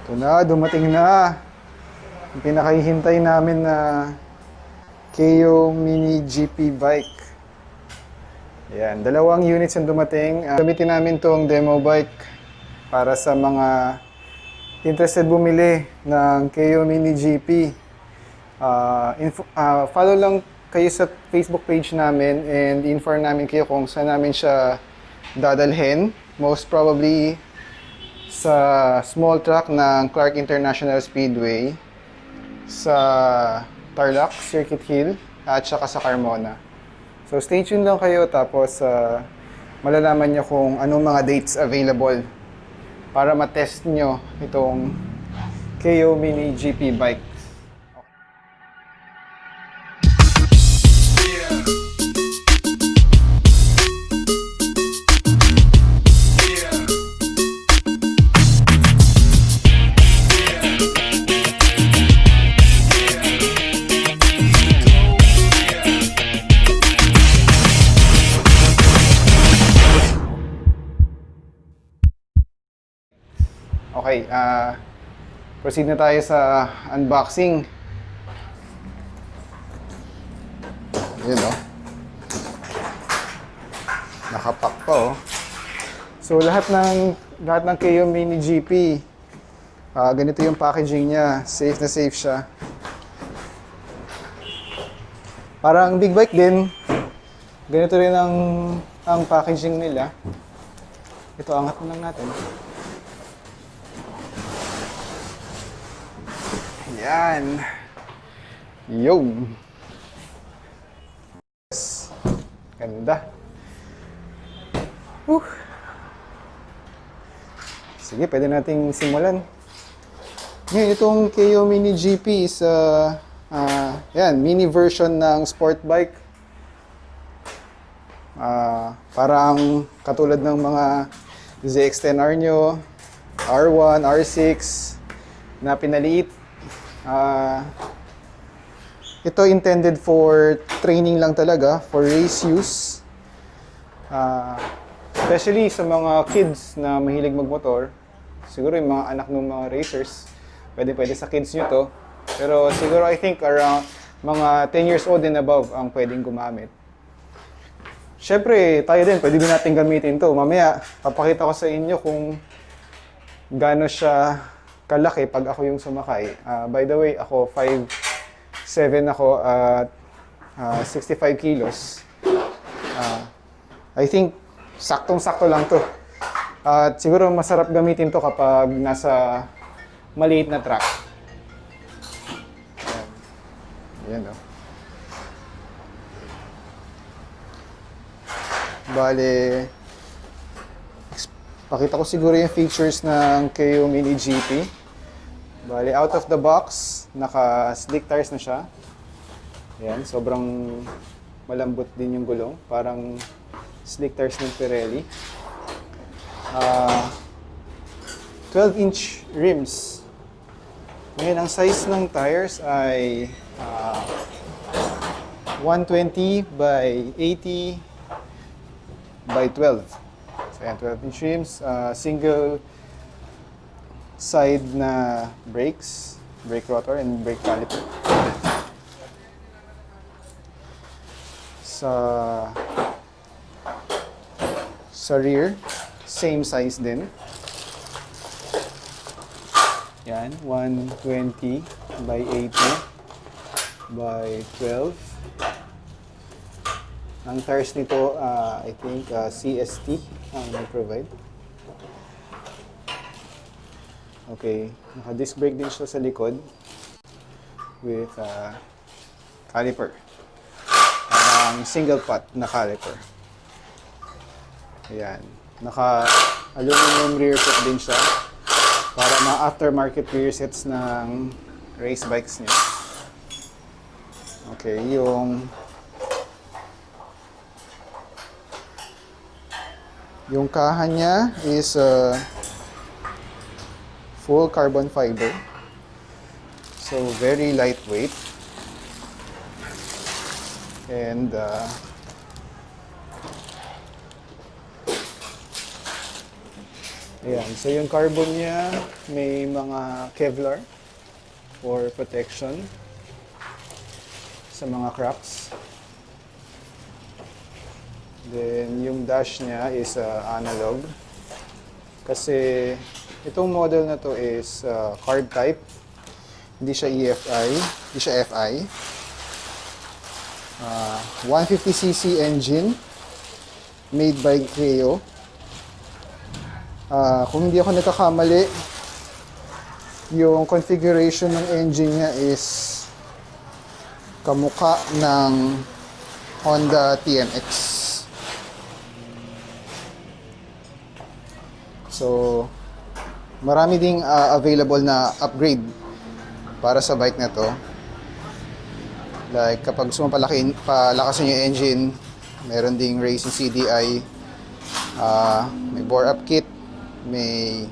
Ito na, dumating na. Yung pinakahihintay namin na Kayo Mini GP Bike. Ayan, dalawang units yung dumating. Gamitin namin tong demo bike para sa mga interested bumili ng Kayo Mini GP. Follow lang kayo sa Facebook page namin and inform namin kayo kung saan namin siya dadalhin. Most probably sa small track ng Clark International Speedway, sa Tarlac, Circuit Hill, at saka sa Carmona. So stay tuned lang kayo tapos malalaman nyo kung anong mga dates available para matest nyo itong Kayo Mini GP Bike. Okay, proceed na tayo sa unboxing. Yun o. Nakapack pa o. So lahat ng Kayo Mini GP, ganito yung packaging niya. Safe na safe siya. Parang big bike din. Ganito rin ang packaging nila. Ito, angat na lang natin. Yan. Yo. Yes. Ganda. Sige, pwede nating simulan. Ngayon, itong Kayo Mini GP is yan, mini version ng sport bike. Parang katulad ng mga ZX-10R nyo, R1, R6 na pinaliit. Ito intended for training lang talaga, for race use. Especially sa mga kids na mahilig magmotor. Siguro yung mga anak ng mga racers, pwede sa kids nyo to. Pero siguro I think around mga 10 years old and above ang pwedeng gumamit. Siyempre, tayo din, pwede din natin gamitin to. Mamaya, papakita ko sa inyo kung gaano siya kalaki pag ako yung sumakay. By the way, ako 5'7" ako at 65 kilos. I think saktong-sakto lang to. At siguro masarap gamitin to kapag nasa maliit na track. Ayan o. Bale, pakita ko siguro yung features ng Kayo Mini GP. Bale, out of the box, naka-slick tires na siya. Ayan, sobrang malambot din yung gulong. Parang slick tires ng Pirelli. 12-inch rims. Ngayon, ang size ng tires ay 120 by 80 by 12. So, ayan, 12-inch rims. Single side na brakes, brake rotor and brake caliper. Sa rear, same size din. Yan, 120 by 80 by 12. Ang tires nito, I think CST ang nag-provide. Okay, naka-disc brake din siya sa likod with caliper. Parang single pot na caliper. Ayan. Naka-aluminum rear set din siya para ma-aftermarket rear sets ng race bikes niya. Okay, yung kaha niya is full carbon fiber. So very lightweight. And Ayan, so yung carbon niya may mga Kevlar for protection sa mga cracks. Then yung dash niya is analog kasi itong model na to is carb type, hindi siya EFI, hindi siya FI. 150cc engine made by Kayo. Kung hindi ako nagkakamali, yung configuration ng engine niya is kamukha ng Honda TMX. So, marami ding available na upgrade para sa bike na to. Like, kapag palakasin yung engine, meron ding racing CDI, may bore-up kit, may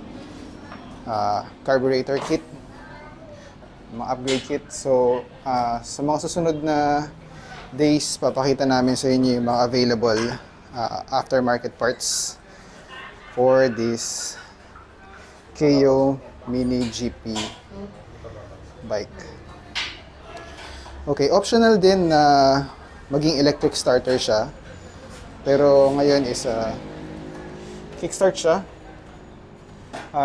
carburetor kit, mga upgrade kit. So, sa mga susunod na days, papakita namin sa inyo yung mga available aftermarket parts for this Kayo Mini GP bike. Okay, optional din na maging electric starter siya. Pero ngayon is kickstart siya.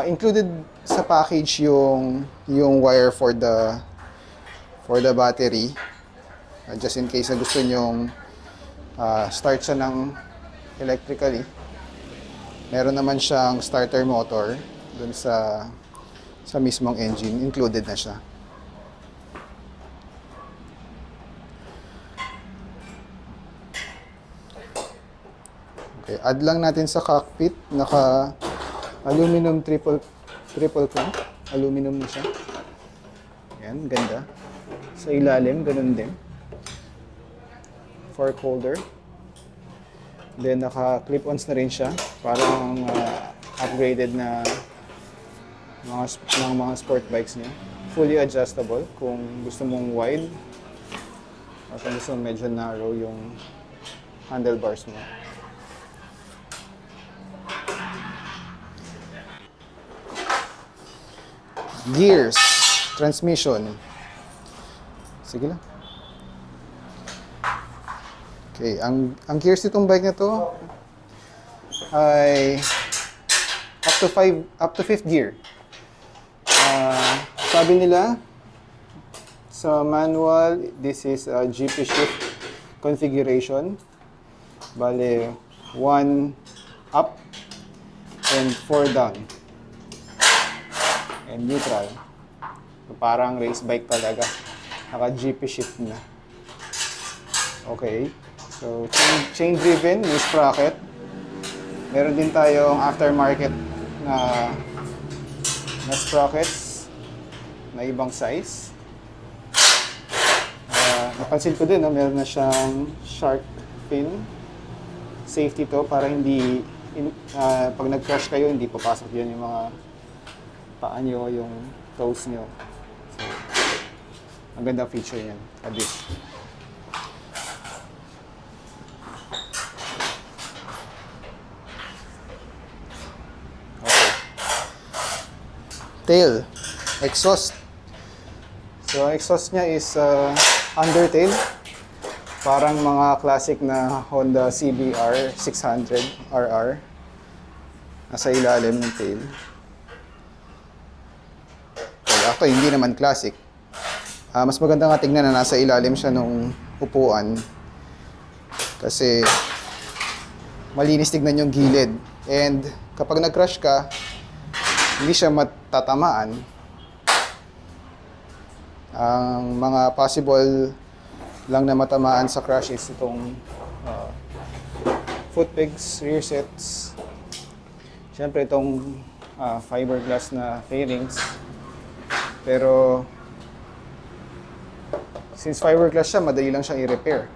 Included sa package yung wire for the battery. Just in case na gusto nyong start siya ng electrically. Meron naman siyang starter motor dun sa mismong engine. Included na siya. Okay, add lang natin sa cockpit. Naka aluminum triple clamp. Aluminum na siya. Ayan, ganda. Sa ilalim, ganun din. Fork holder. Then, naka-clip-ons na rin siya. Parang upgraded na mga sport bikes niya. Fully adjustable kung gusto mong wide o kung gusto mong medyo narrow yung handlebars mo. Gears, transmission. Sige lang. Okay, ang gears nitong bike na to ay up to 5th gear. Sabi nila sa manual, this is a GP shift configuration. Bale, 1 up and 4 down. And neutral. So, parang race bike talaga. Naka-GP shift na. Okay. So, chain driven, may sprocket. Meron din tayong aftermarket na sprockets na ibang size. Napansin ko din, meron na siyang shark fin. Safety to para hindi, pag nag-crash kayo, hindi papasok yun yung mga paa nyo, yung toes nyo. So, ang ganda feature yan. Addition. Okay. Tail. Exhaust. So, ang exhaust niya is undertail. Parang mga classic na Honda CBR 600 RR. Nasa ilalim ng tail. Actually, hindi naman classic. Mas maganda nga tingnan na nasa ilalim siya nung upuan. Kasi malinis tignan yung gilid. And kapag nag-crash ka, hindi siya matatamaan. Ang mga possible lang na matamaan sa crash is itong foot pegs, rear sets. Siyempre itong fiberglass na fairings. Pero since fiberglass siya, madali lang siyang i-repair.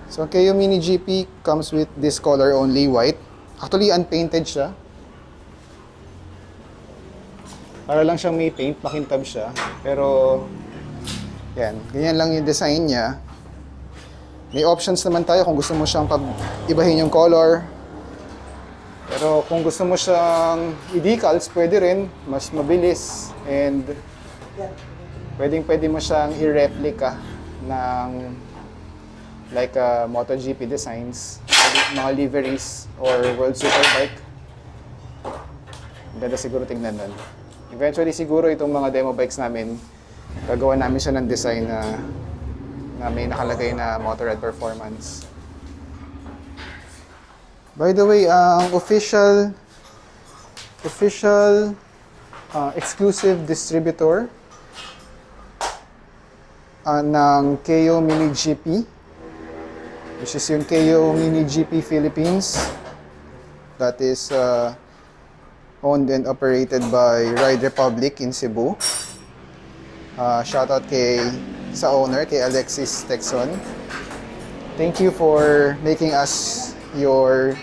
So, Kayo Mini GP comes with this color only, white. Actually, unpainted siya. Para lang siyang may paint, makintab siya. Pero, yan. Ganyan lang yung design niya. May options naman tayo kung gusto mo siyang ibahin yung color. Pero kung gusto mo siyang i-decals, pwede rin. Mas mabilis. And pwede mo siyang i-replica ng like MotoGP designs, mga liveries, or World Superbike. Ganda siguro tingnan nun. Eventually siguro itong mga demo bikes namin, gagawa namin siya ng design na may nakalagay na Motorrad Performance. By the way, ang official exclusive distributor ng Kayo Mini GP, which is yung Kayo Mini GP Philippines, that is owned and operated by Ride Republic in Cebu. Shoutout sa owner, kay Alexis Texon. Thank you for making us your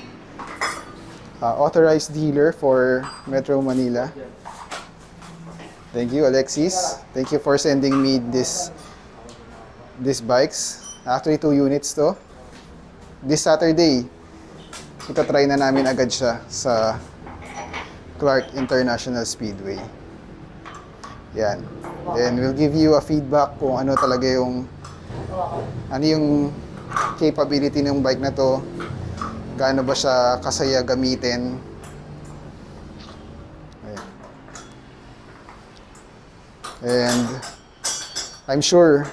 authorized dealer for Metro Manila. Thank you, Alexis. Thank you for sending me these bikes. Actually, 2 units to. This Saturday, itatry na namin agad siya sa Clark International Speedway. Yan. Then we'll give you a feedback kung ano talaga yung capability ng bike na to. Gaano ba siya kasaya gamitin. Ayan. And I'm sure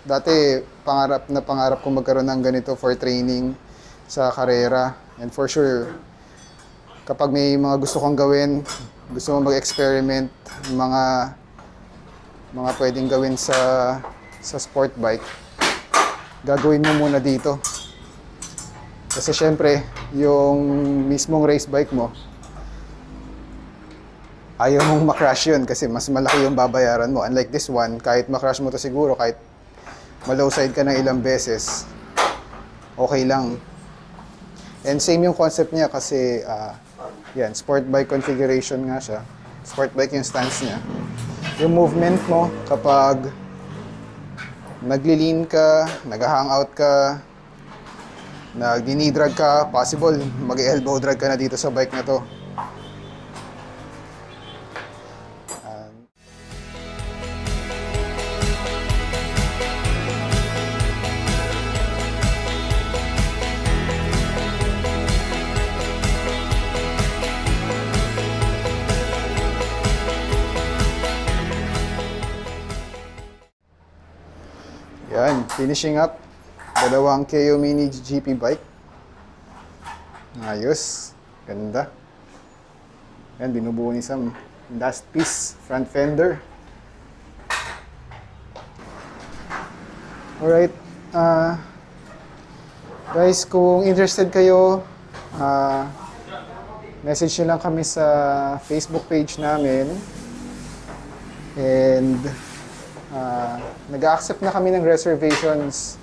dati pangarap ko magkaroon ng ganito for training sa karera. And for sure, kapag may mga gusto kong gawin, gusto mo mag-experiment, mga pwedeng gawin sa sport bike, gagawin mo muna dito. Kasi syempre, yung mismong race bike mo, ayaw mong makrash yun kasi mas malaki yung babayaran mo. Unlike this one, kahit makrash mo to siguro, kahit ma-low side ka ng ilang beses, okay lang. And same yung concept niya kasi yan, sport bike configuration nga siya. Sport bike yung stance niya. Yung movement mo kapag nagli-lean ka, nag-hangout ka, nag-knee drag ka, possible mag-elbow drag ka na dito sa bike na to. Yan, finishing up. Dalawang Kayo Mini GP Bike. Ayos. Ganda. Yan, binubuo ni Sam. Last piece, front fender. Alright. Guys, kung interested kayo, message nyo lang kami sa Facebook page namin. And nag-accept na kami ng reservations.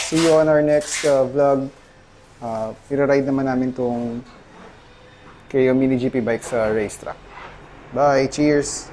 See you on our next vlog. Ira-ride naman namin tong Kayo Mini GP Bike sa racetrack. Bye! Cheers!